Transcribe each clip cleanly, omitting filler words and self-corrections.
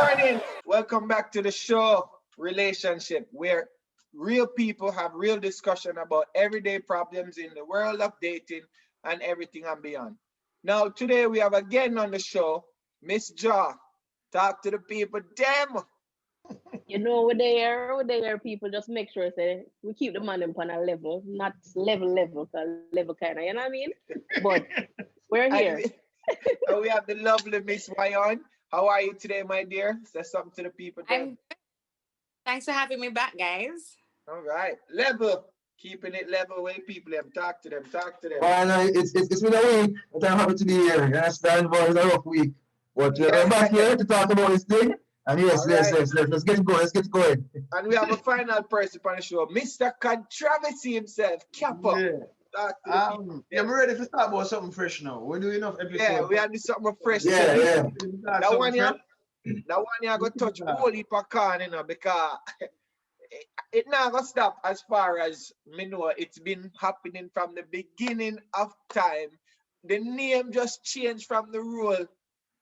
morning. Welcome back to the show, Relationship, where real people have real discussion about everyday problems in the world of dating and everything and beyond. Now, today we have again on the show, Miss Jaw. Talk to the people. Damn. We're there, people just make sure say we keep the man upon a level, not level, cause level kind of, you know what I mean? But we're And here. we, and we have the lovely Miss Wayon. How are you today, my dear? Say something to the people. Damn. I'm Thanks for having me back, guys. All right. Level. Keeping it level way people them. Talk to them. Talk to them. Well, it's been a week, but I'm happy to be here. You understand, but it's a rough week. But we're back Yeah. here to talk about this thing. And All right. let's get going. Let's get going. And we have a final person on the show, Mr. Controversy himself, Kappa. Yeah. Talk to the people. Yeah, we're ready to talk about something fresh now. We're doing enough episodes. Yeah, we have to do something fresh. Yeah, today. yeah. That one here, I got touch whole heap of can, because it not gonna stop as far as me know. It's been happening from the beginning of time. The name just changed from the rule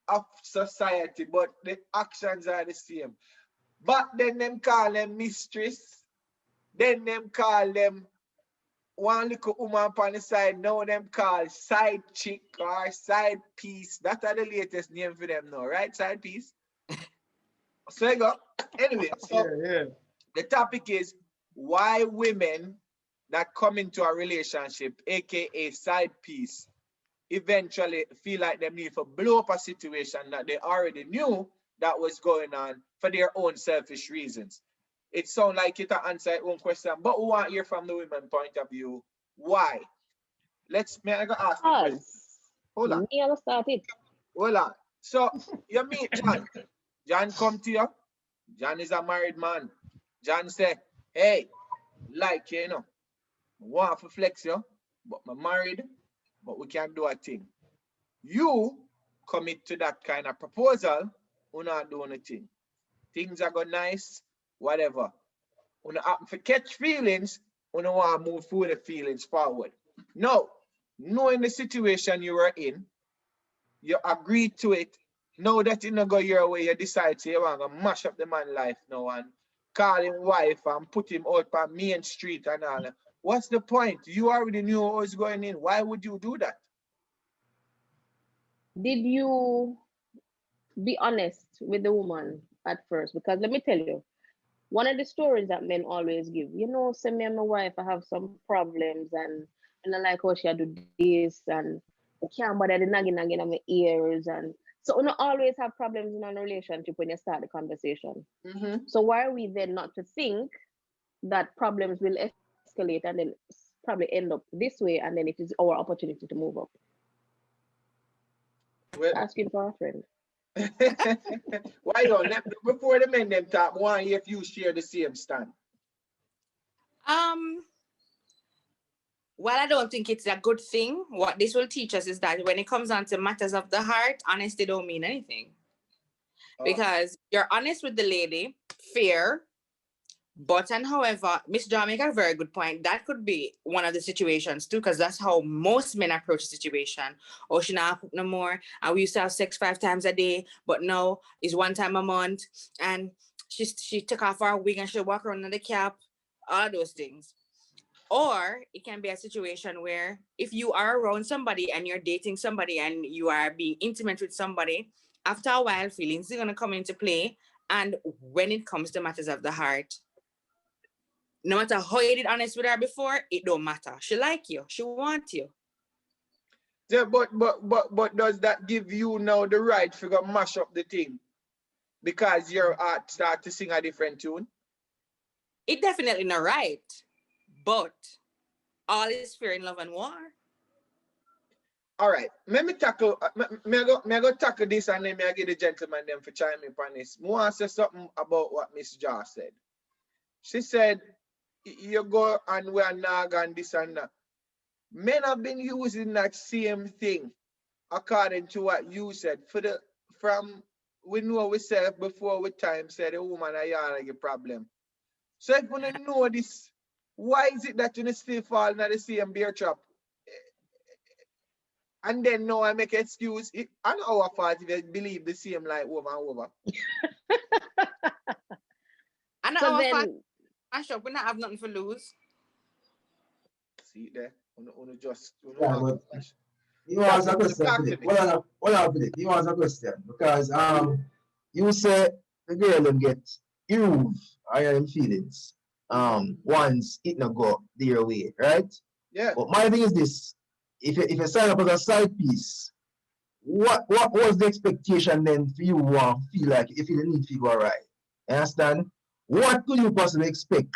of society, but the actions are the same. Back then them call them mistress, then them call them one little woman on the side, now them call side chick or side piece. That are the latest name for them now, right? Side piece. So you go. Anyway, so Yeah. the topic is why women that come into a relationship, aka side piece, eventually feel like they need to blow up a situation that they already knew that was going on for their own selfish reasons. It sounds like it answer its own question, but we want to hear from the women point of view. Why? I go ask the question. Us. Hold on. Me I start it. Hold on. So you meet John. John come to you. John is a married man. John say, hey, like I want to flex you, but I'm married, but we can't do a thing. You commit to that kind of proposal, we're not doing a thing. Things are going nice, whatever. When you happen to catch feelings, we don't want to move through the feelings forward. No, knowing the situation you were in, you agreed to it. Now that it not go your way, you decide to you want to mash up the man's life now and call him wife and put him out on Main Street and all. What's the point? You already knew what was going in. Why would you do that? Did you be honest with the woman at first? Because let me tell you, one of the stories that men always give, say me and my wife, I have some problems and I like how she do this and I can't bother the nagging on my ears and so we don't always have problems in a relationship when you start the conversation. So why are we then not to think that problems will escalate and then probably end up this way and then it is our opportunity to move up? Well, Asking for a friend. why don't before the men them talk, one if you share the same stand? Well, I don't think it's a good thing. What this will teach us is that when it comes on to matters of the heart, honesty don't mean anything. Because you're honest with the lady, fair, but and however, Miss John make a very good point. That could be one of the situations too, because that's how most men approach the situation. Oh, she not cook no more, and we used to have sex 5 times a day, but now it's 1 time a month, and she took off her wig and she walk around in the cap, all of those things. Or it can be a situation where if you are around somebody and you're dating somebody and you are being intimate with somebody, after a while, feelings are going to come into play. And when it comes to matters of the heart, no matter how you did honest with her before, it don't matter. She like you. She want you. Yeah, but does that give you now the right to go mash up the thing? Because your art start to sing a different tune? It definitely not right. But all is fair in love and war. All right. Let me tackle me I go tackle this and then I give the gentleman them for chime in on this. I want to say something about what Miss Jaw said. She said you go and we are nag and this and that. Men have been using that same thing according to what you said. From we know we said before we time said the woman a yarn like a problem. So if we don't know this, why is it that you still fall in the same bear trap? And then now I make excuse. I know our fault if you believe the same like over and over. And So our then, fan mash up, we not have nothing to lose. See there? Uno just Yeah, want to but flash. you ask a Capo, question, talk to Philip. me. Hold on, Philip. You ask a question because you say the girl them get irove or them feelings once it not go their way, right? Yeah. But my thing is this: if you sign up as a side piece, what was the expectation then for you to feel like if you need to go right? You understand? What could you possibly expect?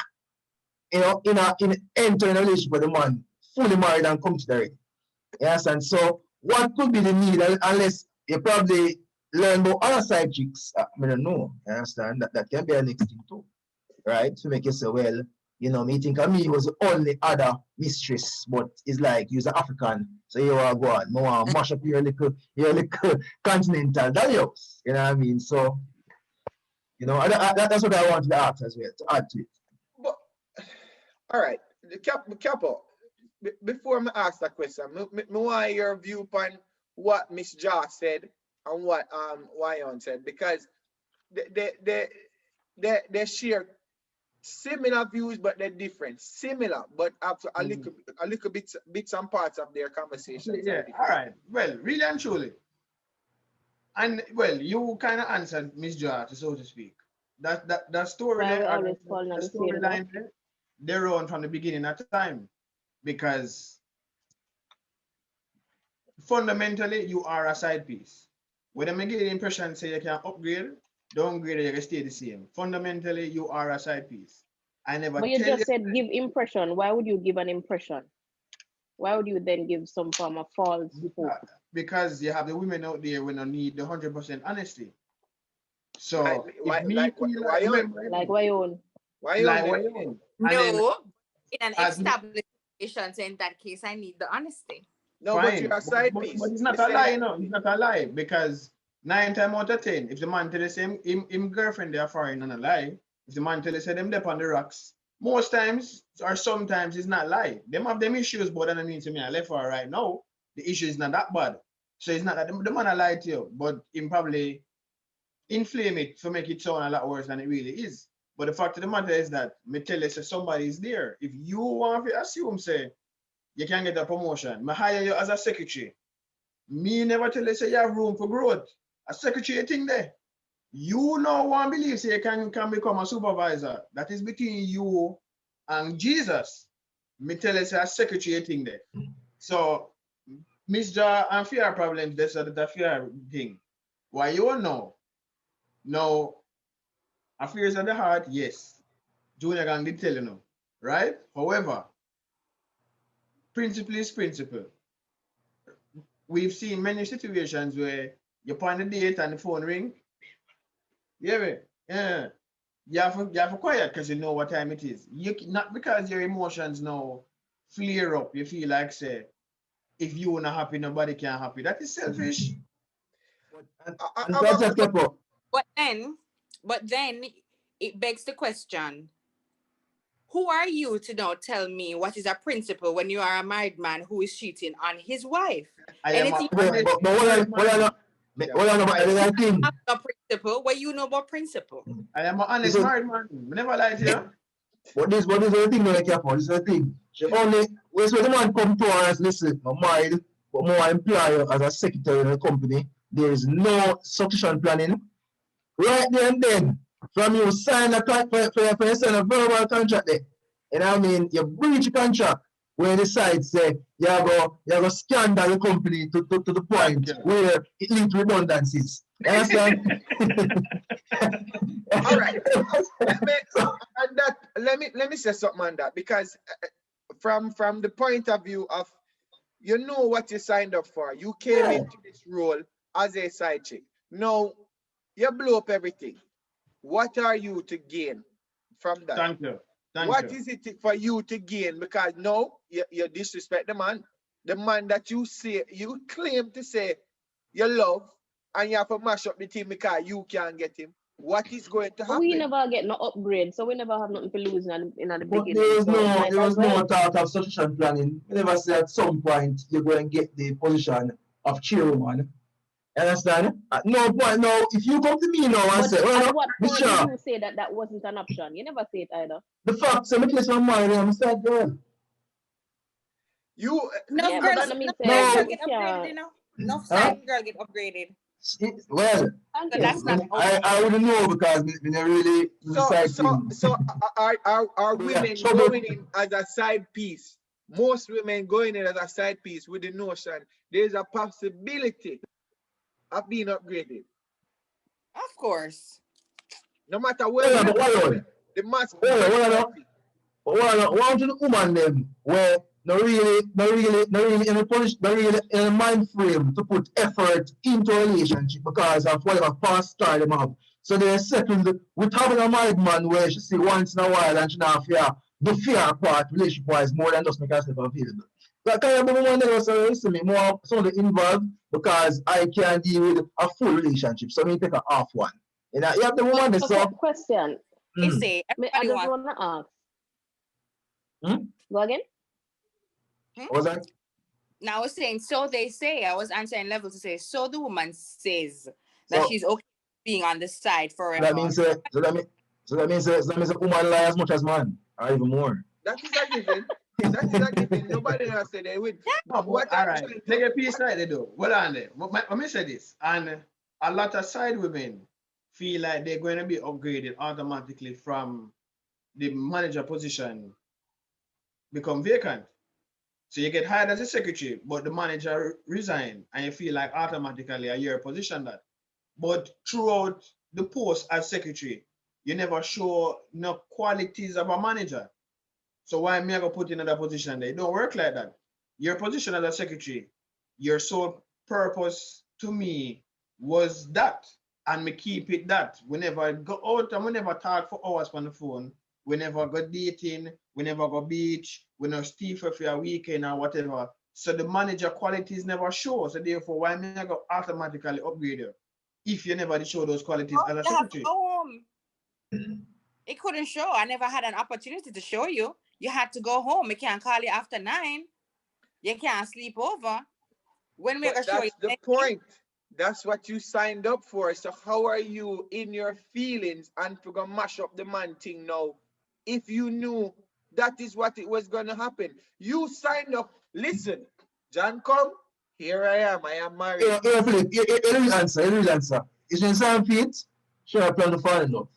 You know, in entering a relationship with a man fully married and committed already. You understand? So what could be the need unless you probably learn about other side chicks? I don't know. You understand? That can be a next thing too. Right? To make you say, well, you know, me think of me was the only other mistress, but it's like you're African, so you are go on. No want mash up your little continental values. You know what I mean? So, you know, that's what I wanted to ask as well, to add to it. But all right, the capo. Before I ask that question, me want your viewpoint what Miss Jaw said and what Wyon said because they share similar views, but they're different. Similar, but a little bits and parts of their conversations. Yeah, all right. Well, really and truly. And well, you kind of answered Miss Joa, so to speak. That story why we there, or always falling on the the same gap? storyline there, they run from the beginning of time because fundamentally you are a side piece. When I get the impression say you can upgrade, downgrade, you can stay the same. Fundamentally, you are a side piece. I never But you tell you just said give impression. Why would you give an impression? Why would you then give some form of false hope? because you have the women out there when don't need the 100% honesty. So Why if me like feel why like on? Like why own? Why on like then? what you want, and then No, in an as established situation, so in that case, I need the honesty. No, but you're fine, a side but piece. it's You not a say lie, that you know. It's not a lie because 9 times out of 10, if the man tell us him girlfriend they are foreign and a lie, if the man tell us them dep on the rocks, most times or sometimes it's not lie. Them have them issues, but that means to me I left for right now. The issue is not that bad. So it's not that the man a lie to you, but him probably inflame it to make it sound a lot worse than it really is. But the fact of the matter is that me tell you say somebody is there. If you want to assume say you can get a promotion, me hire you as a secretary. Me never tell you say you have room for growth. A secretary thing there. You know one believe say you can become a supervisor. That is between you and Jesus. Me tell you say a secretary thing there. So Miss Jar and fear problems, that's a fear thing. Why you know? Now, affairs of the heart, yes. Junior Gang did tell you no, right? However, principle is principle. We've seen many situations where you point a date and the phone ring. Yeah. You have to quiet because you know what time it is. You not because your emotions now flare up. You feel like say, if you are not happy, nobody can happy. That is selfish. And that's just kept up. But then it begs the question: who are you to now tell me what is a principle when you are a married man who is cheating on his wife? I am Anything a But honest what I think. about principle, what you know about principle? I am an honest married man. I never lie to you. What is the thing that I care for? This is the thing. She only when the man come to her and listen, I'm married, but more employer as a secretary in the company. There is no succession planning. Right there and then, from you sign a contract for you sign a verbal contract there. And I mean you breach contract where the side say you go scandal the company to the point where it leads to redundancies. You understand? all right. Let me say something on that because from the point of view of you know what you signed up for. You came into this role as a side chick. Now you blow up everything. What are you to gain from that? Thank you. What is it for you to gain? Because no, you disrespect the man that you say you claim to say you love, and you have to mash up the team because you can't get him. What is going to But we happen? never get no upgrade, so we never have nothing to lose in the But beginning. So might there as was no well. thought of succession planning. We never say at some point you're going to get the position of chairwoman. Understand? At no point now, if you come to me now and But say, well, at what point Mister, did you say that that wasn't an option? You never say it either. the fact, so my place on mine, I'm sad, girl. You No Yeah, girls, but I mean, no say side No. girl we get upgraded, you can't. know. No Huh? side girl get upgraded. Well, Thank So you. that's not I wouldn't know because we never really decide things. are Yeah, women trouble. going in as a side piece? Most women going in as a side piece with the notion there's a possibility of being upgraded. of course. No matter where Yeah, we but look why at on? the mass Why majority. why to the woman them where no really in a position, no really in a mind frame to put effort into a relationship because of whatever past star them have. So they settled with having a married man where she see once in a while and she not fear the fear part relationship wise more than just make herself available. That kind of woman never say, listen me more something involved because I can't deal with a full relationship. So me take a half one. You know, you have the woman that Okay, so question. You mm, say I everybody just wants. want to ask. mm, Go again? what was that? Now I was saying, so they say. I was answering level to say, so the woman says that So she's okay being on the side So that forever. means that means a woman lie as much as man, or even more. That is a given. That is a given. Nobody has said they would. No, but What all I'm right. trying Take to a piece right there, though. Well on there. Let me say this. And a lot of side women feel like they're going to be upgraded automatically from the manager position become vacant. So you get hired as a secretary, but the manager resign, and you feel like automatically you're position that. But throughout the post as secretary, you never show no qualities of a manager. So why am I gonna put in another position there? It don't work like that. Your position as a secretary, your sole purpose to me was that. And me keep it that. We never go out and we never talk for hours on the phone. We never go dating, we never go beach, we no stay for a weekend or whatever. So the manager qualities never show. So therefore, why me I go automatically upgrade you if you never show those qualities Oh, as a you have to secretary? go home. It couldn't show. I never had an opportunity to show you. You had to go home. We can't call you after 9. You can't sleep over. When we But gonna show you that's the next week? point. That's what you signed up for. So how are you in your feelings and to go mash up the man thing now? If you knew that is what it was gonna happen. You signed up. Listen, John come. Here I am. I am married. Philip, you real answer. It's in some feet, sure I plan to fall in love.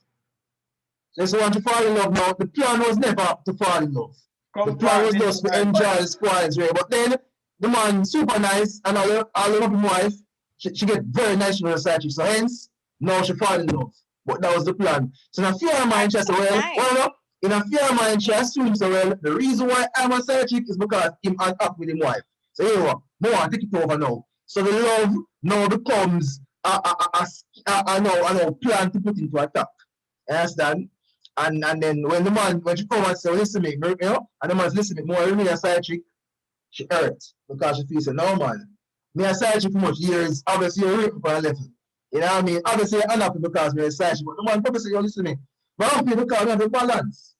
So if you want to fall in love now, the plan was never to fall in love. The plan was just to But enjoy the spoils, right? But then the man super nice and all the wife, she get very nice from her side chick. So hence, now she fall in love. But that was the plan. So in a fear of mind, she said, Nice. in a fear of mind, she assumes, so well, the reason why I'm a side chick is because him up with him wife. So here you no one take it over now. So the love now becomes a plan to put into attack. You understand? And then when the man, when she come and say, listen to me, you know, and the man's listening more, me a side chick, she hurts because she feels, no man, me a side chick for much years, obviously you're raping for a level. You know what I mean? Obviously you're unhappy because me a side chick, but the man probably say, yo, listen to me, but I'm happy because we have a balance.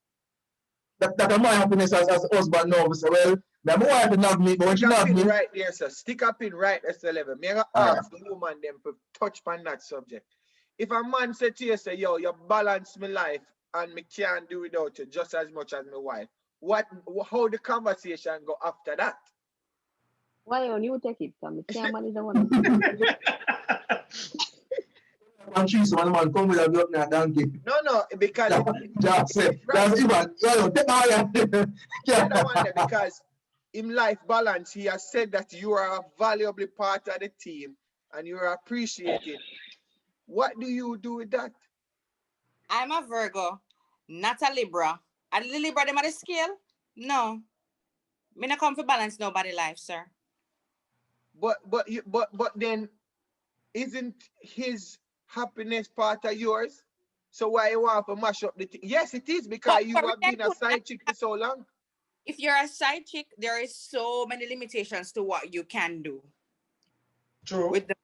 That my happiness as a husband now, we say, well, my wife love me, but when she stick up love in me, right there, sir. Stick up in right. That's the level. Me gonna ask the woman them to touch on that subject. If a man say to you, say, yo, you balance my life and me can't do without you just as much as my wife, how the conversation go after that? Why on you take it? Come, can't manage the one. and she's one man come with a block now donkey. No, because Just say, it's right. that's even, yo, take my The other one there, because in life balance, he has said that you are a valuable part of the team and you are appreciated. What do you do with that? I'm a Virgo, not a Libra. And the Libra, them at the scale? No. Me not come for balance nobody life, sir. But then isn't his happiness part of yours? So why you want to mash up the thing? Yes, it is because you But have been a side chick for so long. if you're a side chick, there is so many limitations to what you can do True. with the.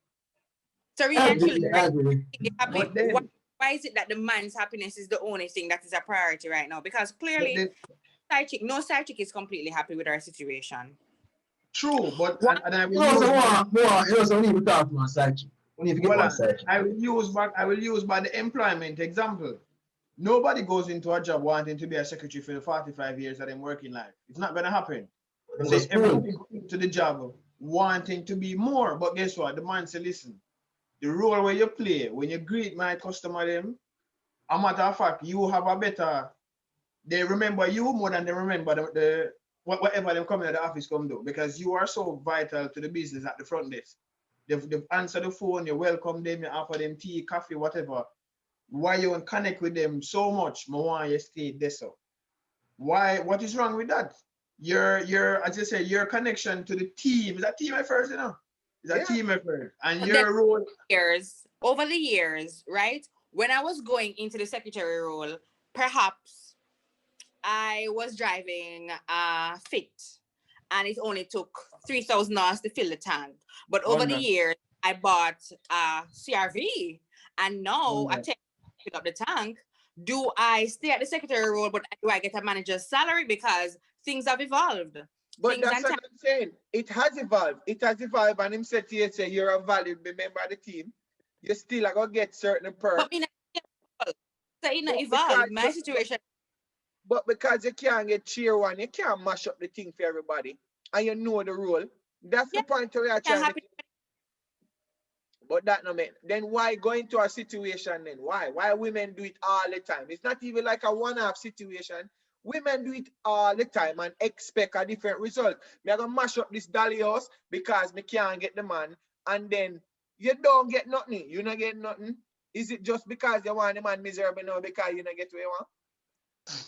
So really I and truly, agree, I right? agree. Happy. But then, Why is it that the man's happiness is the only thing that is a priority right now? Because but clearly, then no side chick is completely happy with our situation. true. But One, and I You will know, use so my more, you know, so we need to talk to a side chick. Only if you get Well, one side. I will use by the employment example. Nobody goes into a job wanting to be a secretary for the 45 years that I'm working life. It's not gonna happen. Them So go school. everybody goes into the job wanting to be more. But guess what? The man say, listen, the role where you play, when you greet my customer them, a matter of fact, you have a better, they remember you more than they remember whatever them coming to the office come do, because you are so vital to the business at the front desk. They've answered the phone, you welcome them, you offer them tea, coffee, whatever. Why you want connect with them so much? More you stay there so. Why? What is wrong with that? Your as you say, your connection to the team is a team effort, you know. It's a team effort, and But your role. Over the years, right? When I was going into the secretary role, perhaps I was driving Fit, and it only took $3,000 to fill the tank. But over the years, I bought CRV, and now I take pick up the tank. Do I stay at the secretary role, but do I get a manager's salary because things have evolved? But Things that's what I'm saying. It has evolved. It has evolved, and him said to you, say you're a valued member of the team. You still are gonna get certain perks. But me not evolve. My situation. But because you can't get cheer one, you can't mash up the thing for everybody, and you know the rule. That's the point where you're trying to. But that no man. Then why go into a situation then? Why? Why women do it all the time? It's not even like a one-off situation. Women do it all the time and expect a different result. Me are gonna mash up this dolly house because me can't get the man, and then you don't get nothing. You not get nothing. Is it just because you want the man miserable now because you not get what you want?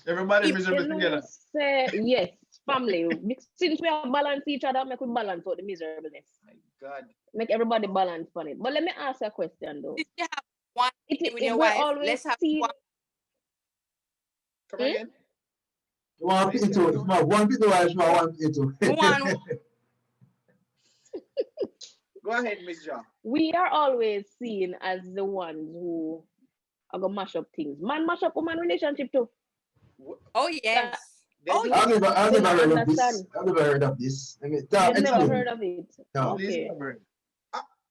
Everybody miserable together. Say, yes, family. Since we have balance each other, make we balance out the miserableness. My God. Make everybody balance on it. But let me ask a question though. If you have one with your we're wife, always let's have seen... one. Come again? One people, if my one people, I want people. One. Go ahead, Miss Ja. We are always seen as the ones who are gonna mash up things. Man mash up woman relationship too. Oh yes. Oh, I've never heard of this. understand. I've never heard of this. I mean, You've never heard of it. No. Okay.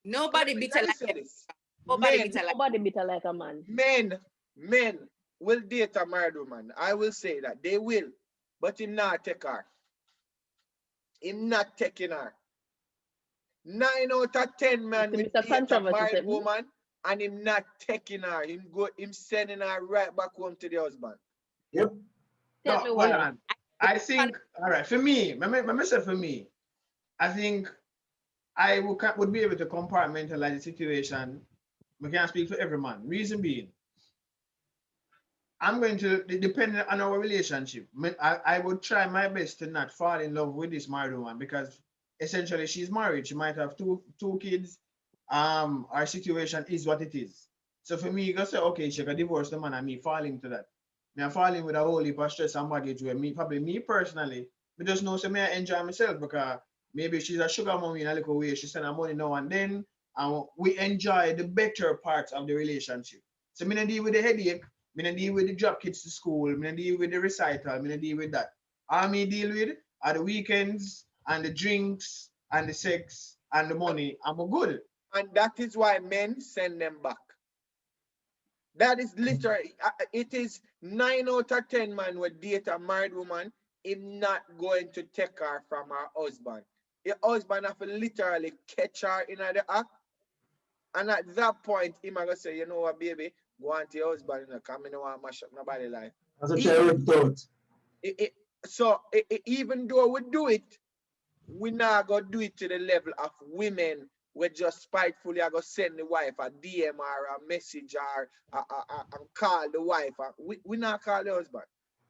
Nobody bitter like this. Nobody bitter like a man. Men will date a married woman. I will say that they will, but him not take her. Him not taking her. 9 out of 10 men will date a married woman and him not taking her. Him sending her right back home to the husband. Yep. No, hold on. I think, all right, for me, for me, I think I would be able to compartmentalize the situation. We can't speak for every man. Reason being, I'm going to, depending on our relationship, I would try my best to not fall in love with this married woman because essentially she's married. She might have two kids. Our situation is what it is. So for me, you go say, okay, she can divorce the man and me fall into that. I'm falling with a whole heap of stress and baggage where me personally, I just know so I enjoy myself because maybe she's a sugar mommy in a little way. She send her money now and then, and we enjoy the better parts of the relationship. So I don't deal with the headache, I don't deal with the drop kids to school, I don't deal with the recital, I don't deal with that. All me deal with are the weekends and the drinks and the sex and the money. I'm good. And that is why men send them back. That is literally, it is 9 out of 10 men will date a married woman, him not going to take her from her husband. Your husband have to literally catch her in the act. And at that point, him going to say, you know what, baby, go on to your husband, you know, come in and want to mash up nobody's life. So even though we do it, we not going to do it to the level of women. We just spitefully are going to send the wife a DM or a message or call the wife. We not call the husband.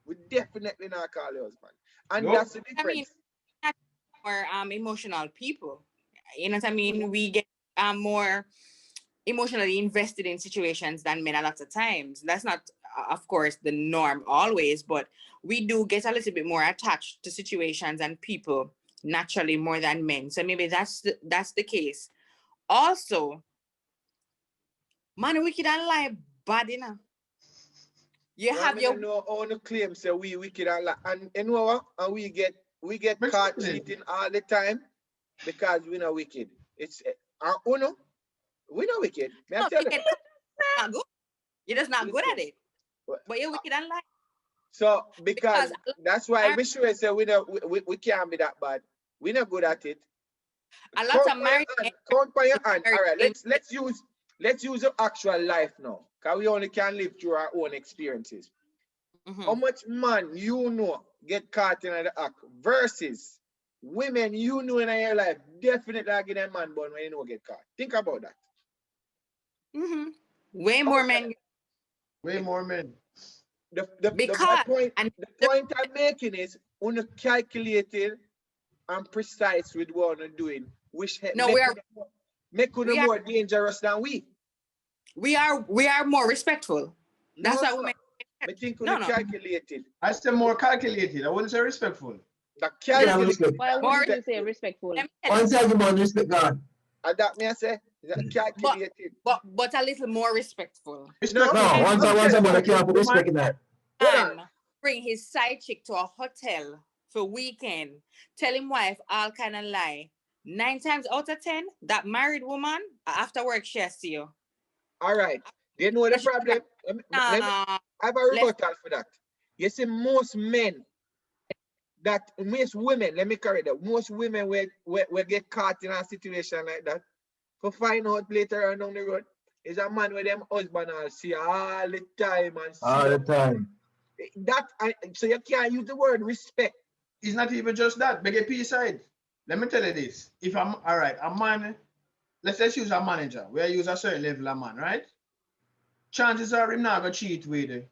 We definitely not call the husband. And that's the difference. I mean, more emotional people. You know what I mean? We get more emotionally invested in situations than men a lot of times. That's not, of course, the norm always, but we do get a little bit more attached to situations and people naturally more than men. So maybe that's the case. Also, man, wicked and lie bad enough. You have your own claims say we wicked and lie, and you know what? And we get caught cheating all the time because we not wicked. It's our uno. We know wicked. Me I No, tell you. wicked, not good. You're just not good at Listen. it. But you're wicked and lying. So because Because that's why we sure say we can't be that bad. We're not good at it. a lot Count of by your married men hand. Count by your hand. are All right, very let's use the actual life now. Because we only can live through our own experiences. How much man you know get caught in the act versus women you know in your life definitely get a man born when you know get caught. Think about that. way more men. Way more men. Because the point I'm making is calculated and precise with what we're doing, which no, make you more dangerous than we. We are more respectful. That's why women. I think we're calculated. I say more calculated. I wouldn't say respectful. Why would you say respectful? One second about respect, God. That me I say calculated. But a little more respectful. No, once I can't put respect in that. And bring his side chick to a hotel for weekend. Tell him wife all kind of lie. 9 times out of 10, that married woman after work she see you. All right. You know the problem? I have a rebuttal for that. You see, most men most women, let me correct that. Most women will get caught in a situation like that. For find out later on down the road, is a man with them husband will see all the time and see all the time. So you can't use the word respect. It's not even just that. Beg a peace side. Let me tell you this. If I'm all right, a man, let's use a manager. We use a certain level of man, right? Chances are him not gonna cheat with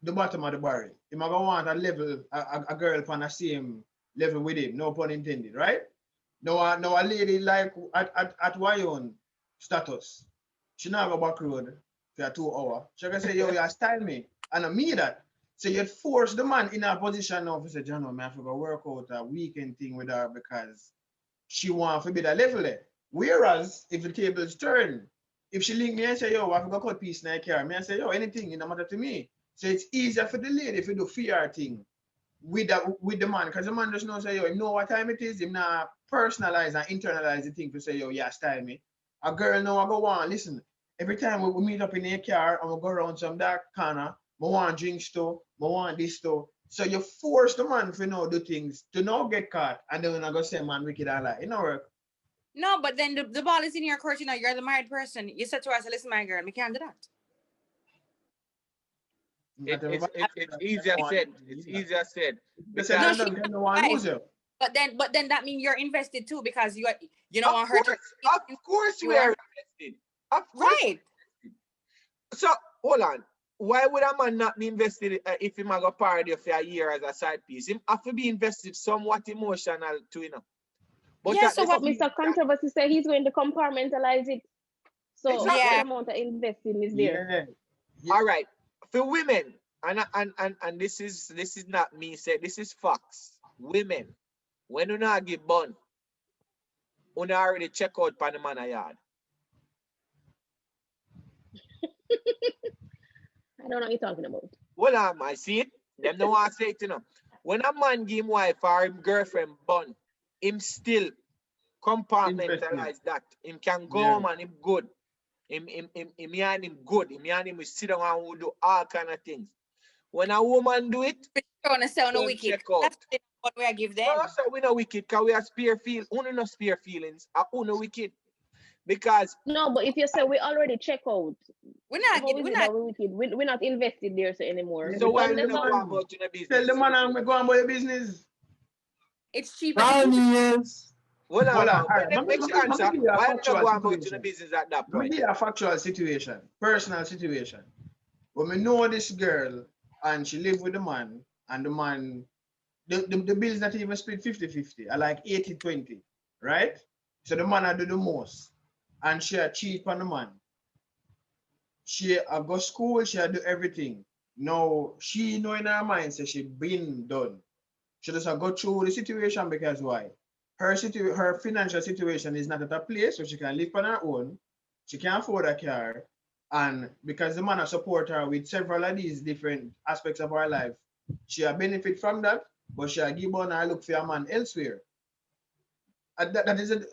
the bottom of the barrel. Him gonna want a level, a girl on the same level with him, no pun intended, right? No a lady like at Wyon status. She not go back road for 2 hours. She gonna say, yo, you style me. And I mean that. So you'd force the man in a position now to say, John, man, I have to go work out a weekend thing with her because she want to be that level there. Whereas if the tables turn, if she link me and say, yo, I have to go cut piece in her car, me and say, yo, anything, it no matter to me. So it's easier for the lady if you do fear thing with the man, because the man just knows say, yo, you know what time it is, him not personalize and internalize the thing to say, yo, yeah, style me. A girl know I go on, listen, every time we meet up in a car and we go around some dark corner, I want drinks too, I want this too. So you force the man to know do things, to not get caught, and then I go say, man, wicked and lie. It don't work. No, but then the ball is in your court, you know, you're the married person. You said to us, listen, my girl, we can't do that. It's easier said. It's easier said. But then that means you're invested too, because you don't want her to. Of course you are invested. Right. So hold on. Why would a man not be invested if he might go party for a year as a side piece? He have to be invested somewhat emotional too, you know. But yeah, so what Mr. Controversy say he's going to compartmentalize it. So exactly. What amount of investing is there? Yeah. All right. For women, and this is not me saying, this is facts. Women, when you not give bun, you already check out pan the man a yard. I don't know what you're talking about. Well, I see it. Them don't want to say it, you know. When a man give him wife or him girlfriend bun, him still compartmentalize that. Him can go home and him good. Him good. Him will sit down and will do all kind of things. When a woman do it, we want to say no wicked. That's what we give them. No, so we no wicked because we are spare feel. Only no spare feelings. Only wicked. Because no, but if you say we already check out, we're not wicked. We're not invested there anymore. So why you go about your business? Tell the man I'm going about your business. It's cheaper. Yes. Hold on. Make sure answer. Why you go about your business at that point? Maybe a factual situation, personal situation. When we know this girl and she live with the man, and the man, the bill's not even split 50-50, I like 80-20, right? So the man I do the most. And she cheat on the man. She go school, she do everything. Now, she know in her mind, so she been done. She just go through the situation because why? Her financial situation is not at a place where she can live on her own. She can't afford a car. And because the man support her with several of these different aspects of her life, she benefit from that, but she give on her look for a man elsewhere. And that is it.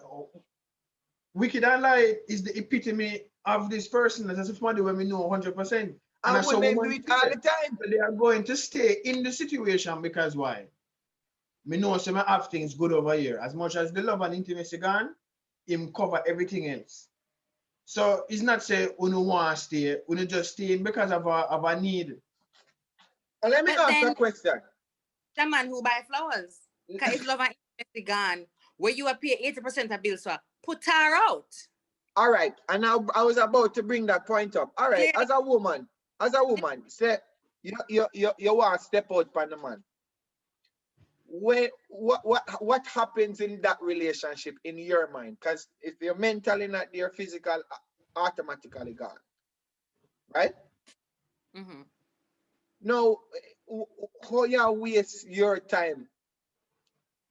Wicked and lie is the epitome of this person. That's somebody when we know 100%. And And that's how women do women it all the time. they are going to stay in the situation because why? Me know some have things good over here. As much as the love and intimacy gone, him cover everything else. So it's not say uno want to stay, uno just staying because of a need. And let me But ask then a question. the man who buy flowers, because his love and intimacy gone, where you are pay 80% of bills for, put her out. All right, and I was about to bring that point up. All right, Clear. as a woman, say you want to step out for the man. What happens in that relationship in your mind? Because if you're mentally not there, physical automatically gone, right? Mm-hmm. Now, how you waste your time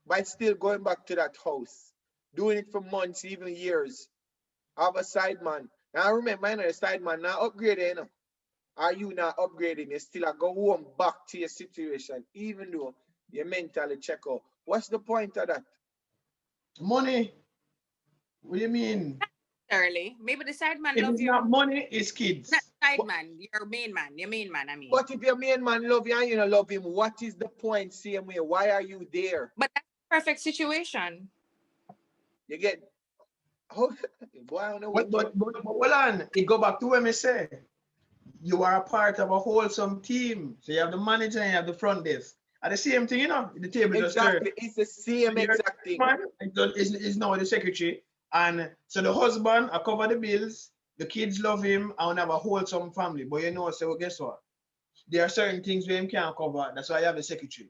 by still going back to that house, doing it for months, even years? Have a side man. Now remember, I know the side man now upgrading, you know. Are you not upgrading? You still go home back to your situation, even though you mentally check out. What's the point of that? Money. What do you mean? Early. Maybe the side man If love it's you. not money, it's kids. Not side But, man, your main man, I mean. but if your main man love you and you don't love him, what is the point? Same way. Why are you there? But that's the perfect situation. You get how boy, I don't know But hold on, it go back to what I say. You are a part of a wholesome team. So you have the manager and you have the front desk. At the same thing, you know, the table just turned. exactly. It's the same exact thing. Man is now the secretary. And so the husband, I cover the bills, the kids love him, and we have a wholesome family. But you know, so well, guess what? There are certain things where him can't cover. That's why I have a secretary.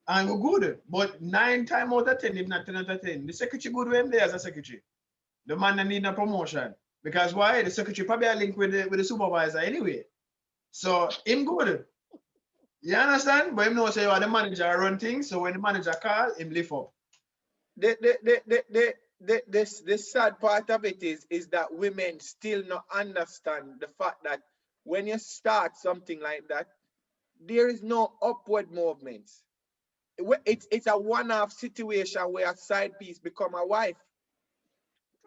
And we're good. But 9 times out of 10, if not 10 out of 10, the secretary good with him there as a secretary. The man that need a promotion. Because why? The secretary probably a link with the supervisor anyway. So him good. You understand? But him know say you are the manager run things. So when the manager call, him lift up. The sad part of it is that women still not understand the fact that when you start something like that, there is no upward movements. It's a one-off situation where a side piece become a wife.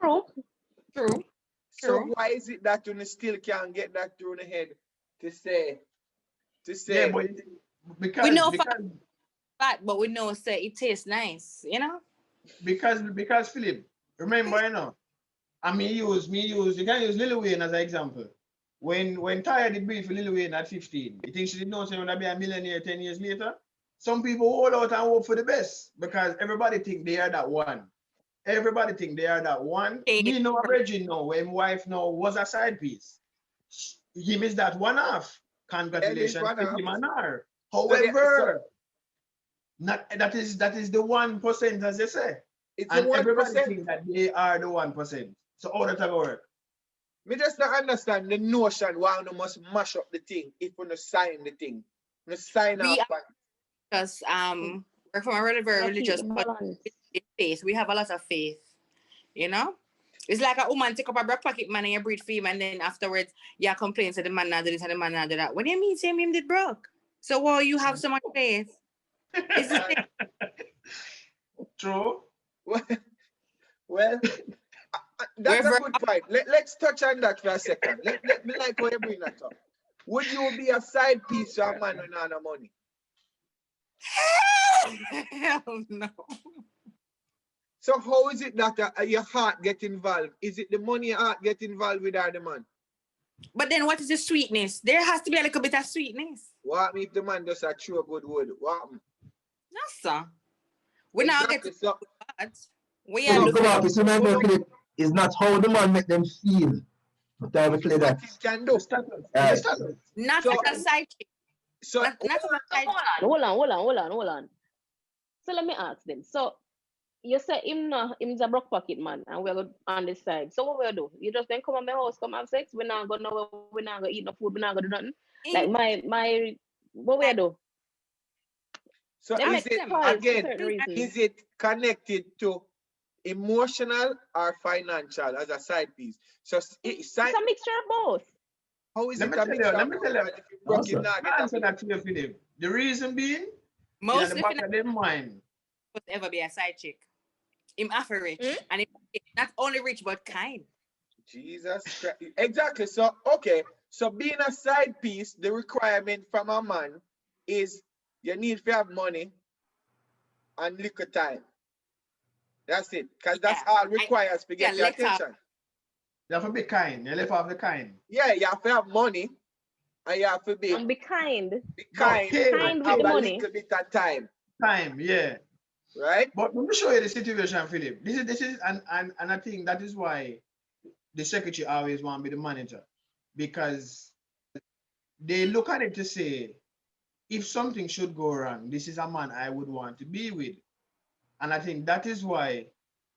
True. So why is it that you still can't get that through the head to say? Yeah, but because we know fat, but we know say it tastes nice, you know? because Philip, remember, you know, and me use, you can use Lil Wayne as an example. When Tyra did brief Lil Wayne at 15, you think she didn't know she would be a millionaire 10 years later? Some people hold out and hope for the best because everybody think they are that one. Everybody think they are that one. Me know a virgin now, when wife now was a side piece. Him is that one half. Congratulations to him and her. However, that is the 1%, as they say. It's and the 1%. Everybody think that they are the 1%. So how that work? Me just not understand the notion why you must mash up the thing if you sign the thing. You sign off. Because we're from a really very religious faith. We have a lot of faith, you know? It's like a woman take up a back pocket man and you breed for him and then afterwards you complain to the man not do this and the man not do that. What do you mean same him did broke? So why you have so much faith? It's the same. True. Well, that's a good point. Let's touch on that for a second. Let me like how you bring that up. Would you be a side piece for a man with no money? Hell no. So how is it that your heart get involved? Is it the money your heart get involved with or the man? But then what is the sweetness? There has to be a little bit of sweetness. What happen if the man does a true good word? What happen? No, sir. We now get to that. We are remember, Philip, it's not how the man make them feel. But I will play that. Can do. Not so, like a side chick. So not a side hold on. So let me ask them. So you say him's a broke pocket man and we're on this side. So what we do? You just then come on my house, come have sex, we're not gonna eat no food, we're not gonna do nothing. Like my what we do? So is it connected to emotional or financial as a side piece? So it's a mixture of both. How is let it me a mixture? Let me tell you. Answer that to you, Philip. The reason being, most in the back of their mind, would ever be a side chick. him half rich. And he's not only rich but kind. Jesus Christ. Exactly. So, okay. So being a side piece, the requirement from a man is you need to have money and little time. That's it. Because that's all requires to get your attention. You have to be kind. You live off the kind. Yeah, you have to have money and you have to be, And be kind. Be kind, kind with the money. Little bit of time. Time, yeah. Right? But let me show you the situation, Philip. This is and I think that is why the secretary always want to be the manager. Because they look at it to say, if something should go wrong, this is a man I would want to be with. And I think that is why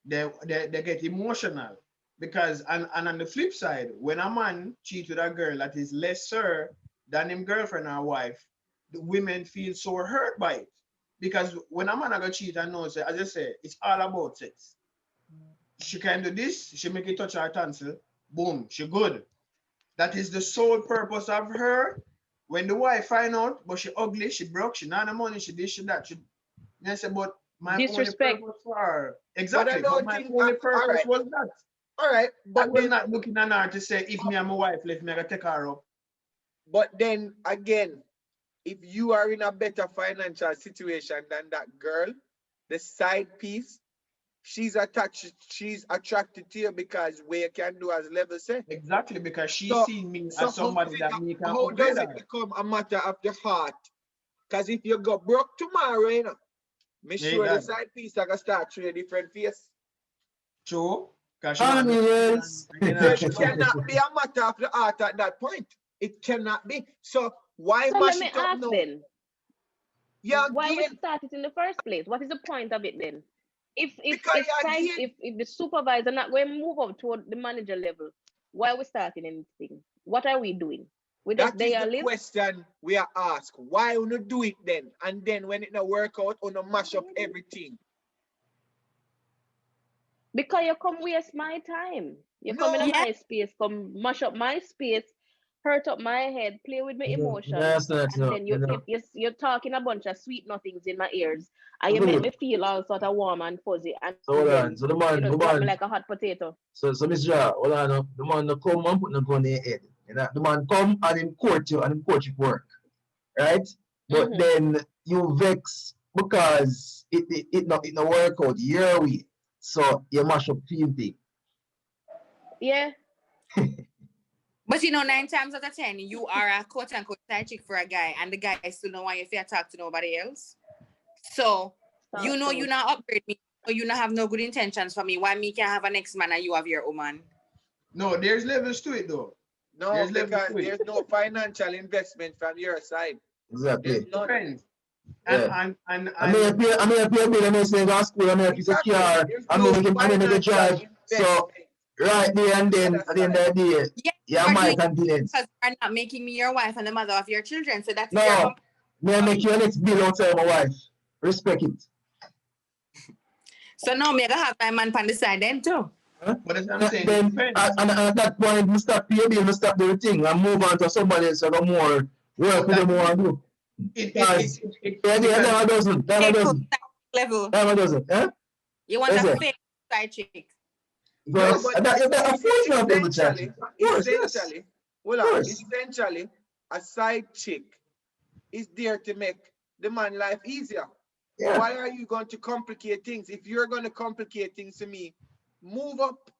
they get emotional. Because and on the flip side, when a man cheats with a girl that is lesser than him girlfriend or wife, the women feel so hurt by it. Because when a man gonna cheat and knows, as I say, it's all about sex. She can do this, she make it touch her tonsil, boom, she good. That is the sole purpose of her. When the wife find out, but she ugly, she broke, she not the money, she this, she that. I say, but my disrespect. only purpose for her. Exactly. But my only purpose was that. All right. But we're not looking at her to say, if me and my wife left, me I gotta take her up. But then again, if you are in a better financial situation than that girl, the side piece, she's attracted to you because what you can do as level say. Exactly, because she seen me as somebody that me can how does it her. become a matter of the heart? Because if you go broke tomorrow, you know, me sure the side piece I can start through a different face. True. It cannot be a matter of the heart at that point. It cannot be. So why So mash let me it up ask now? then. Yeah, why we start it in the first place? What is the point of it then? If the supervisor not going to move up toward the manager level, why are we starting anything? What are we doing? We just that is the question we are asked. Why we not do it then? And then when it not work out, we not mash up everything. Because you come waste my time. You come in my space, come mash up my space, hurt up my head, play with my emotions, and then you're talking a bunch of sweet nothings in my ears, and you make me feel all sort of warm and fuzzy, and then so the man, you just drop me like a hot potato. So Miss Ja, hold on, the man no come and put no gun in your head. You know? The man come and him court you and him court you work, right? But then you vex because it not work out your way, so you mash up thing. Yeah. But you know, 9 times out of 10, you are a quote unquote side chick for a guy, and the guy still don't want you to talk to nobody else. So you know you not upgrade me, or you not have no good intentions for me. Why me can have an next man and you have your woman? No, there's levels to it though. No, because there's no financial investment from your side. Exactly. Depends. And I may appear bill, I may say go to school, I may pick a car, I may make a drive. So right there and then at the end of the day, my confidence. Because you're not making me your wife and the mother of your children. So that's no. May I make your next bill outside my wife. Respect it. So now me I have my man on the side then too. Huh? But as I'm saying, then, and at that point, we stop pay bill, we stop the thing, and move on to somebody else and more work with them more and do. It never doesn't. Level. Never doesn't. Eh? You want a fake side chick. Because essentially, a side chick is there to make the man life easier. Yeah. Why are you going to complicate things? If you're going to complicate things to me, move up.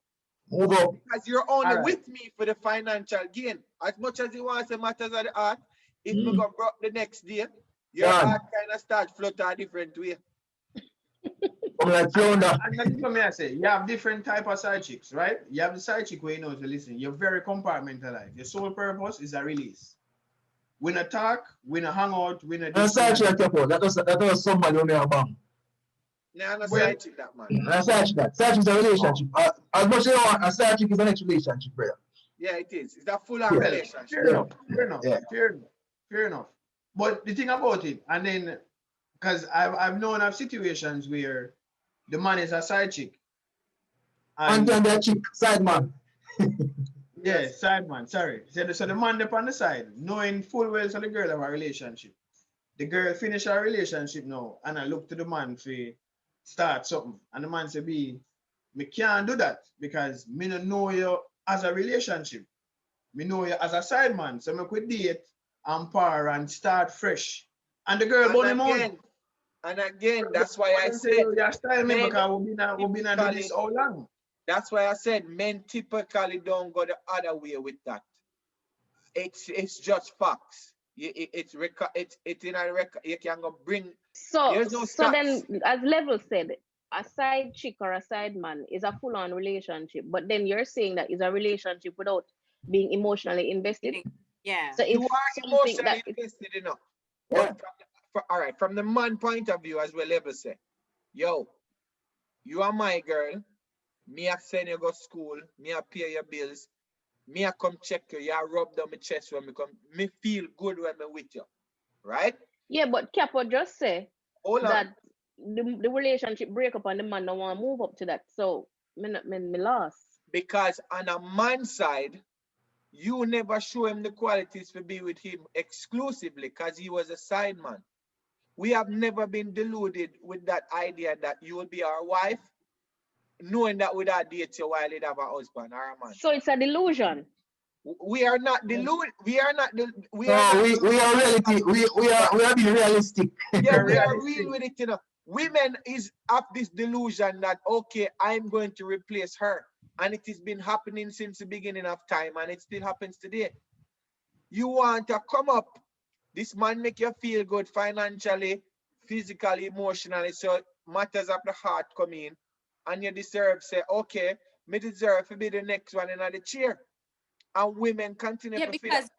Move up. Because you're only with me for the financial gain. As much as you want to matters of the art, if we go broke the next day, your heart kind of start flutter a different way. And that's what I say. You have different type of side chicks, right? You have the side chick where you know to listen. You're very compartmentalized. Your sole purpose is a release. We not talk, we not hang out, we not. Side chick that was somebody who may have bang. No, I'm a side chick that man. A side chick that. Side chick is a relationship. As much as you want, a side chick is the next relationship, brother. Yeah, it is. It's a full-on relationship. Fair enough. But the thing about it, and then, because I've known of situations where the man is a side chick. And then that chick, side man. Yeah, side man, sorry. So the man up on the side, knowing full well so the girl have a relationship. The girl finish her relationship now, and I look to the man for start something. And the man say, me can't do that because me don't know you as a relationship. Me know you as a side man. So me could date and par and start fresh. And the girl born him out. And again, that's why I said you style me men because we've been do this all long. That's why I said men typically don't go the other way with that. It's just facts. It's in a record. You can go bring. So There's no so stats. then, as Level said, a side chick or a side man is a full-on relationship. But then you're saying that is a relationship without being emotionally invested. Yeah. So You it's are something that emotionally invested enough. But all right, from the man point of view, as well, ever say, yo, you are my girl. Me I send you go school. Me I pay your bills. Me I come check you. You rub down my chest when me come. Me feel good when me with you, right? yeah, but Capo just say Hold on. that the relationship break up and the man don't want to move up to that. So me lost. Because on a man's side, you never show him the qualities to be with him exclusively because he was a side man. We have never been deluded with that idea that you will be our wife, knowing that without date you while you'd have a husband or a man. So it's a delusion. We are not deluded. We are not. We are reality. We are being realistic. Yeah, we are real with it, you know. Women is of this delusion that okay, I'm going to replace her. And it has been happening since the beginning of time, and it still happens today. You want to come up, this man make you feel good financially, physically, emotionally, so matters of the heart come in, and you deserve, say, okay, me deserve to be the next one in the chair. And women continue Yeah, to feel because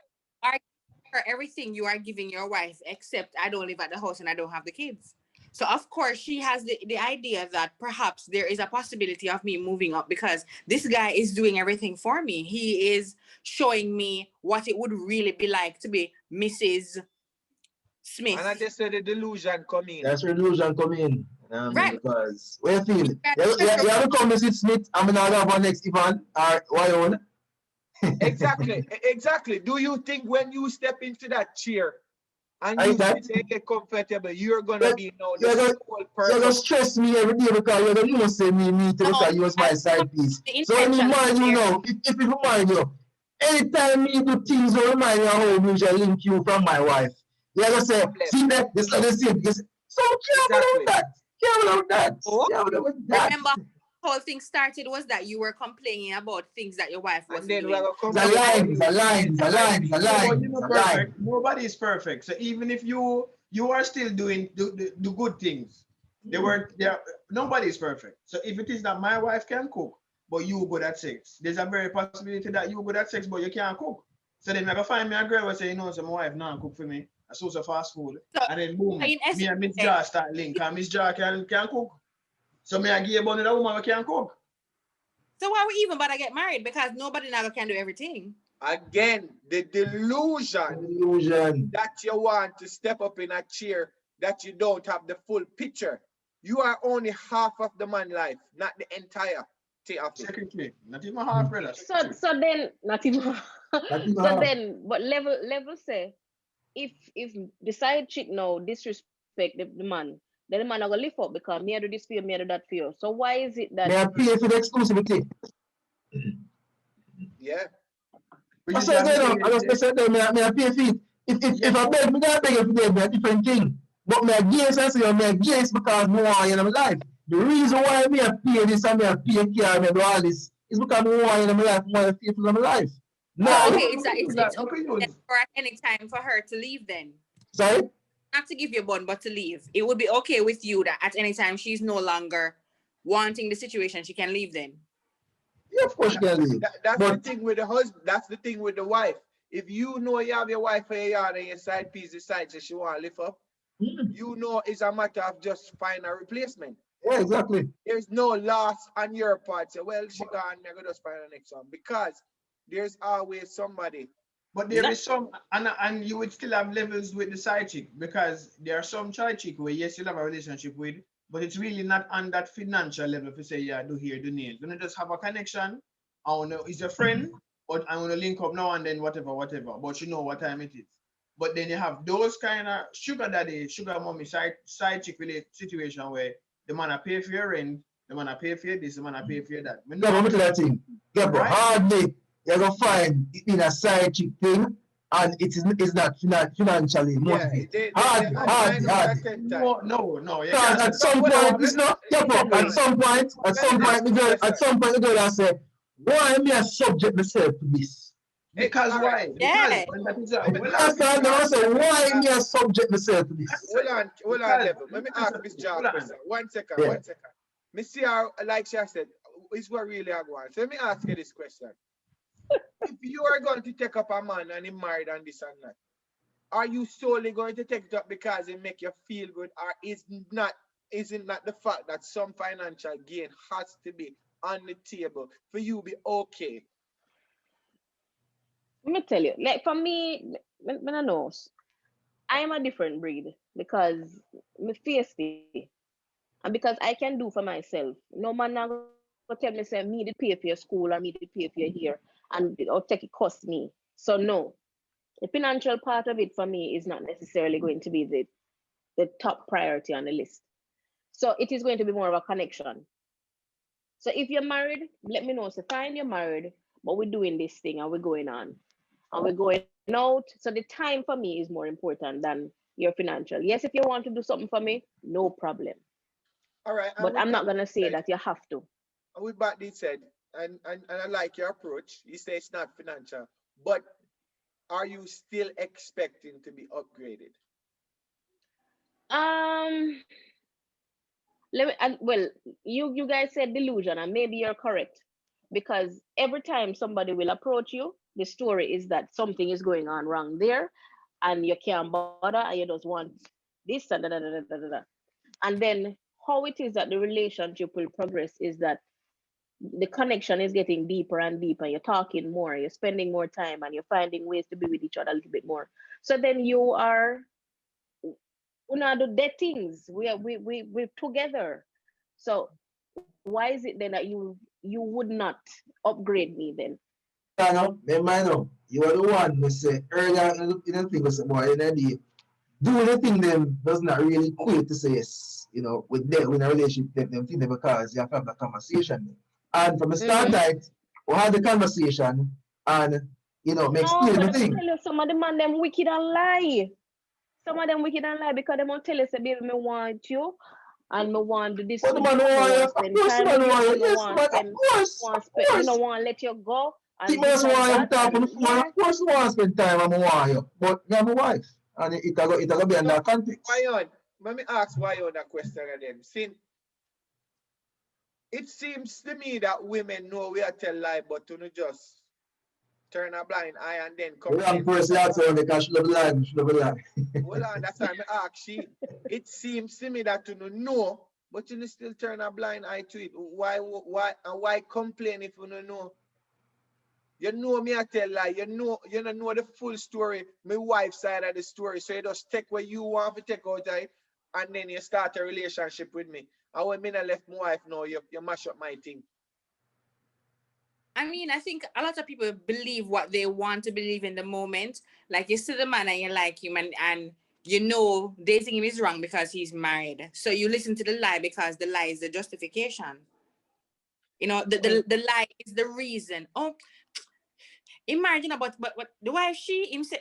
for everything you are giving your wife, except I don't live at the house and I don't have the kids. So of course she has the idea that perhaps there is a possibility of me moving up because this guy is doing everything for me. He is showing me what it would really be like to be Mrs. Smith. And I just said the delusion come in. That's where delusion come in. Right. Because what you feel? You have to come Mrs. Smith. I'm gonna have one next Ivan or why on? Exactly. Do you think when you step into that chair and you get comfortable, you're gonna be the sole purpose? You're gonna stress me every day because you're gonna know say me to because you was my side piece. So when you mind you know, if you mind you, anytime me do things that remind me of home, you shall link you from my wife. You're gonna say, see that, this like the same. So careful with that. Careful with that. Careful with that. Remember, whole thing started was that you were complaining about things that your wife wasn't doing. The line. Nobody is perfect. So even if you are still doing the good things, nobody is perfect. So if it is that my wife can cook, but you good at sex, there's a very possibility that you good at sex, but you can't cook. So then I go find me a girl who say, you know, so my wife now cook for me. I saw some fast food. So, and then boom, me and Miss Jar start link, and Miss Jar can cook. So me I give a bonnet a woman who can cook. So why we even bother get married? Because nobody now can do everything. Again, the delusion that you want to step up in a chair that you don't have the full picture. You are only half of the man life, not the entire thing of it. Secondly, not even half, brother. So then, not even half. So then, but level say, if the side chick now disrespect the man, then the man are gonna lift up because me I do this for you, me I do that for you. So why is it that they are paying for the exclusivity? Yeah. I said me I pay for it. If I beg, me not beg for them, a different thing. But me against I say me against because me want you in my life. The reason why me I pay this and me I pay care and me do all this is because me want you in my life, more faithful in my life. No, okay, it's okay for any time for her to leave then. Sorry? Not to give you a bun, but to leave. It would be okay with you that at any time she's no longer wanting the situation, she can leave then. Yeah, of course she can leave. That's the thing with the husband. That's the thing with the wife. If you know you have your wife for your yard and your side piece decides that she want to lift up, you know it's a matter of just find a replacement. Yeah, exactly. There's no loss on your part. So, well, she gone, I'm going to just find the next one. Because there's always somebody. But there is some, and you would still have levels with the side chick because there are some side chick where you still have a relationship with, but it's really not on that financial level to say, yeah, do here, do nail. You just have a connection. I want to, is a friend, but I want to link up now and then, whatever. But you know what time it is. But then you have those kind of sugar daddy, sugar mommy, side chick related situation where the man pay for your rent, the man pay for this, the man pay for that. Yeah, but I'm that thing. Yeah, but Right. hardly you're gonna find it in a side chick thing, and it's not financially motivated. Hardly. No, you Because can't say at that. some Hold on, point, it's not. Yeah, but hold at on. some point, the girl will say, "Why me a subject myself to this?" Because All why? right. Yeah. Because, and that is Let me well, ask That's Miss all. I Jack. say, "Why me a subject myself to this?" Hold on, Devil. Let me ask Miss Jack hold on. question. One second, Yeah. 1 second. Miss Sierra, like she said, is what really I want. So let me ask you this question. If you are going to take up a man and he married and this and that, are you solely going to take it up because it make you feel good, or isn't that the fact that some financial gain has to be on the table for you to be okay? Let me tell you, like for me, I know I am a different breed because me feisty. And because I can do for myself. No man now go tell me say me did pay for your school or me did pay for your here and or take it cost me. So no. The financial part of it for me is not necessarily going to be the top priority on the list. So it is going to be more of a connection. So if you're married, let me know. So fine, you're married, but we're doing this thing and we're going on. And we're going out. So the time for me is more important than your financial. Yes, if you want to do something for me, no problem. All right, But and I'm with not that gonna being say said, that you have to. and with that being said, and I like your approach. You say it's not financial, but are you still expecting to be upgraded? Um, let me. And well, you guys said delusion, and maybe you're correct because every time somebody will approach you, the story is that something is going on wrong there, and you can't bother, and you just want this and da. And then how it is that the relationship will progress is that the connection is getting deeper and deeper. You're talking more, you're spending more time, and you're finding ways to be with each other a little bit more. So then you are una do dead things. We're together. So why is it then that you would not upgrade me then? Remember, you are the one who say earlier in the thing, say, boy, in the day, doing the thing them does not really equate to say yes, with them in a relationship, them thing because you have to have that conversation. And from the start, Mm-hmm. we had the conversation and, me No, explain but the I'm thing. tell you, some of the man them wicked and lie. Some of them wicked and lie because they won't tell you, say, baby, me want you, and me want to do this But the with man you. Me want you, want to of spend course the time man with you, want and you. me Yes, man, of course, of me no course. want to let you go, He and must this and want you to that, talk on and the phone. yeah. Of course, he wants to spend time. I'm want you. But you're my wife. And it be in So that context. why on? Let me ask why on that question again. Since it seems to me that women know we are tell lie, but to not just turn a blind eye and then The wrong complain to person somebody. out there because she love lie. She love lie. Hold on, that's why I ask she. It seems to me that you know, but you still turn a blind eye to it. Why complain if you don't know? You know me, I tell lie. You don't know the full story, my wife's side of the story. So you just take what you want to take out of it, and then you start a relationship with me. And when me not left my wife now, you mash up my thing. I mean, I think a lot of people believe what they want to believe in the moment. Like you see the man and you like him, and you know dating him is wrong because he's married. So you listen to the lie because the lie is the justification. The lie is the reason. Oh, imagine about but the wife him say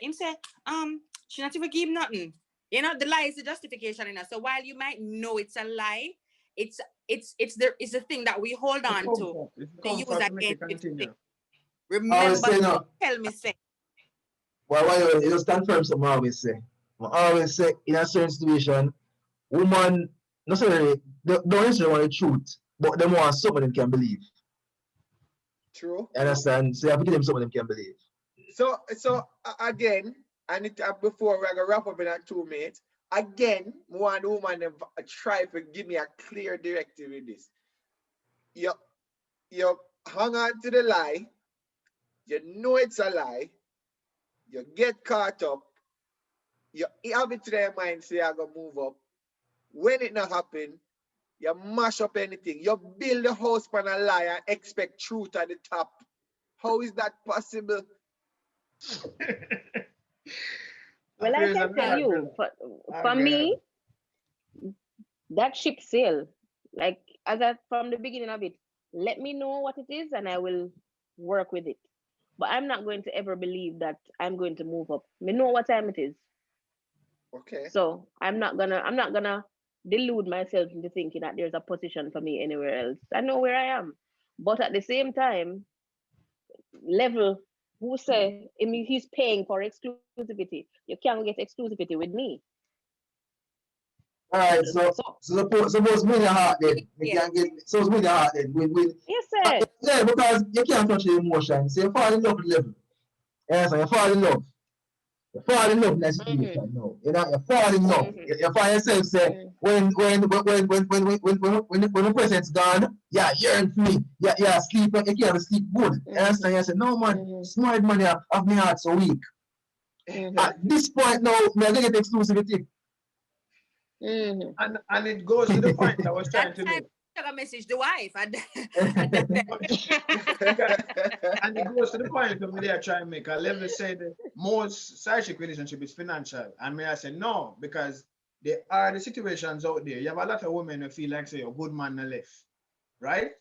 she not even give nothing. The lie is the justification in us. So while you might know it's a lie, it's it's the thing that we hold It's on to comfort. It's use comfort to make it against you to say, continue. I always remember, say no. tell me say. Why you just confirm something I always say. I always say in a certain situation, woman not necessarily don't necessarily want the truth, but they want something them can believe. True. You understand? So you have to give them something them can believe. So again, and before we're gonna wrap up in that 2 minutes, again, one woman try to give me a clear directive with this. You you hang on to the lie, you know it's a lie, you get caught up, you have it to their mind, say I'm gonna move up. When it not happen, you mash up anything. You build a house on a lie and expect truth at the top. How is that possible? Well, I Praise the can tell Lord, you, brother. for Oh, for God. me, that ship sailed. Like from the beginning of it, let me know what it is and I will work with it. But I'm not going to ever believe that I'm going to move up. Me know what time it is. Okay. So I'm not gonna delude myself into thinking that there's a position for me anywhere else. I know where I am. But at the same time, level who say, I mean, he's paying for exclusivity. You can't get exclusivity with me. All right, so So suppose me in your heart then. You Yeah. can get so me in your heart then. yes, sir. Yeah, because you can't touch the emotion. So you fall in love with level. Yeah, so you fall in love. You fall in love in that situation now. You know, you fall in love. You find yourself say when the present's gone, yeah, yearn for me. Yeah, sleep, you can't sleep good. You understand? You say, no man, smart money of my heart so weak. At this point now, me I get exclusivity. And it goes to the point I was trying That to time make. I message the wife. And it goes to the point when they are trying to make a level say the most side chick relationship is financial. And me I say no, because there are the situations out there. You have a lot of women who feel like say a good man no left. Right?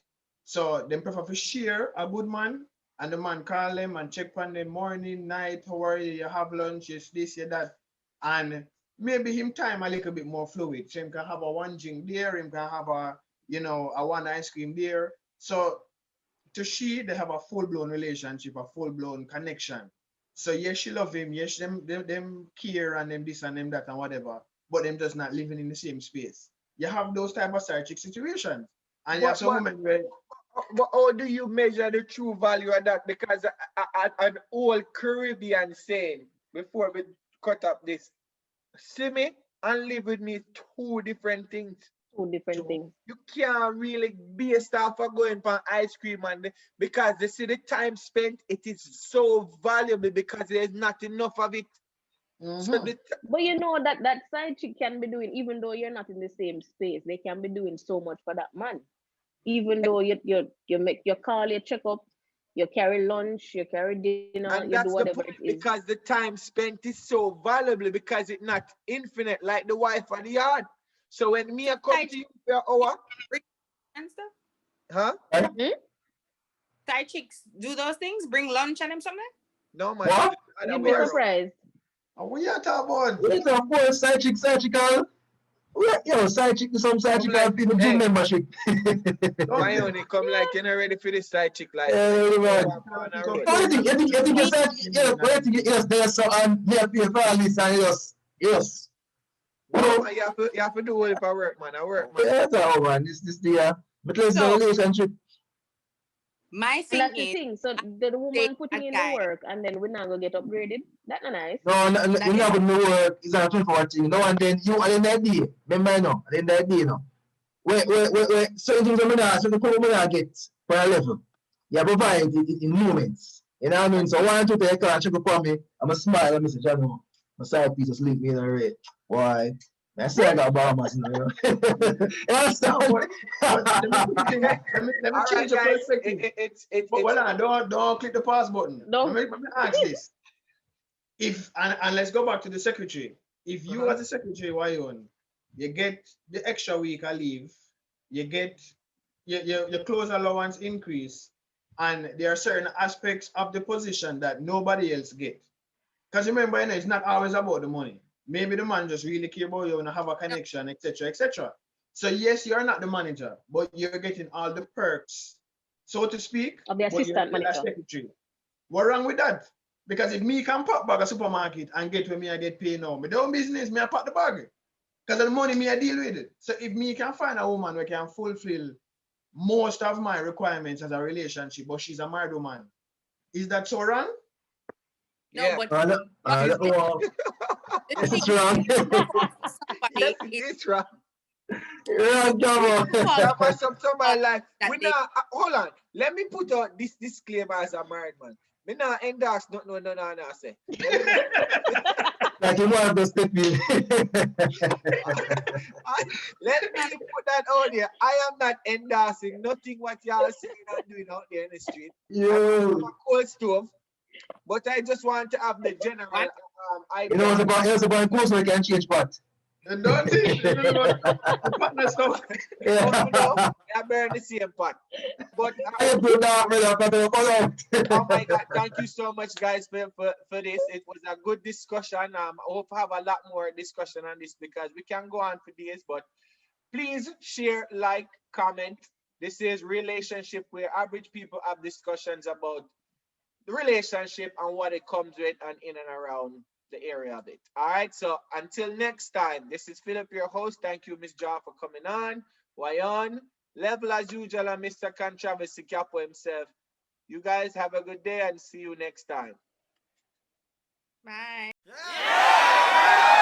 So they prefer to share a good man and the man call them and check on them morning, night, how are you, you have lunch, yes, this, you that. And maybe him time a little bit more fluid. So him can have a one drink there, him can have a, a one ice cream there. So to she, they have a full-blown relationship, a full-blown connection. So yes, she love him, yes, them care and them this and them that and whatever, but them just not living in the same space. You have those type of side chick situations. And you have some women where But how do you measure the true value of that? Because an old Caribbean saying, before we cut up this, see me and live with me, two different things. Two different things. You can't really base off of going for ice cream and because they see the time spent, it is so valuable because there's not enough of it. So But you know that side chick can be doing, even though you're not in the same space, they can be doing so much for that man. Even though you make your call, you check up, you carry lunch, you carry dinner, you and do that's the whatever point it is. because the time spent is so valuable because it's not infinite like the wife of the yard. So when me I come to you for an hour, and stuff. huh? Side chicks do those things, bring lunch and them something. No man, What? You'd be surprised. what you talking about? It's a boy side chick, yo, side chick, some side chick have people gym membership. My only come like you're not ready for this side chick like. Yeah, man. I think you said, yeah, wait till you there so and me pay for all this and yes. No, you have to do it if I work, man. I work, man. Yeah, that's all, man. This the but let's the relationship. My And thing that's the is, thing. So the woman putting in the work and then we're not gonna get upgraded. That's not nice. No, you're not going to work. It's a 24 thing. No, and then you at the end of the day, remember now, at the end of the day, no. Wait. Certain things I'm not, certain things I'm not get for a level. You provide it in moments. You know what I mean? So one, two, three, I check up on me. I'm a smile and message, I know. My side piece just link me in a rate. Why? I say I got Bahamas in there. You understand? Let me change the perspective. But hold on, don't click the pause button. No. Let me ask this. If and let's go back to the secretary. If you as a secretary, you get the extra week of leave, you get your close allowance increase, and there are certain aspects of the position that nobody else get. Because remember, it's not always about the money. Maybe the man just really care about you and have a connection, etc., etc. So yes, you're not the manager, but you're getting all the perks, so to speak, of the assistant manager. Secretary. What wrong with that? Because if me can pop bag a supermarket and get where me I get paid now, my own business, me I pop the bag. Because of the money me I deal with it. So if me can find a woman who can fulfill most of my requirements as a relationship, but she's a married woman, is that so wrong? No, Yeah. It's wrong. Yes, it's wrong. Yeah, For somebody like, we now, hold on. Let me put out this disclaimer as a married man. Me not endorse no, say. Like you want to step in. Let me put that out there. I am not endorsing nothing what y'all are saying and doing out there in the street. Yo. I'm a cold stove, but I just want to have the general idea. You know, it's about course we can change part. And don't see, the partner stuff. Oh, no, I burn the same pot. But I do that, brother, but oh my God, thank you so much, guys, for this. It was a good discussion. I hope to have a lot more discussion on this because we can go on for days. But please share, like, comment. This is Relationship, where average people have discussions about the relationship and what it comes with and in and around the area of it. All right. So until next time, this is Philip, your host. Thank you, Miss John, for coming on. Wayon, level as usual, and Mr. Controversy Capo himself. You guys have a good day and see you next time. Bye. Yeah!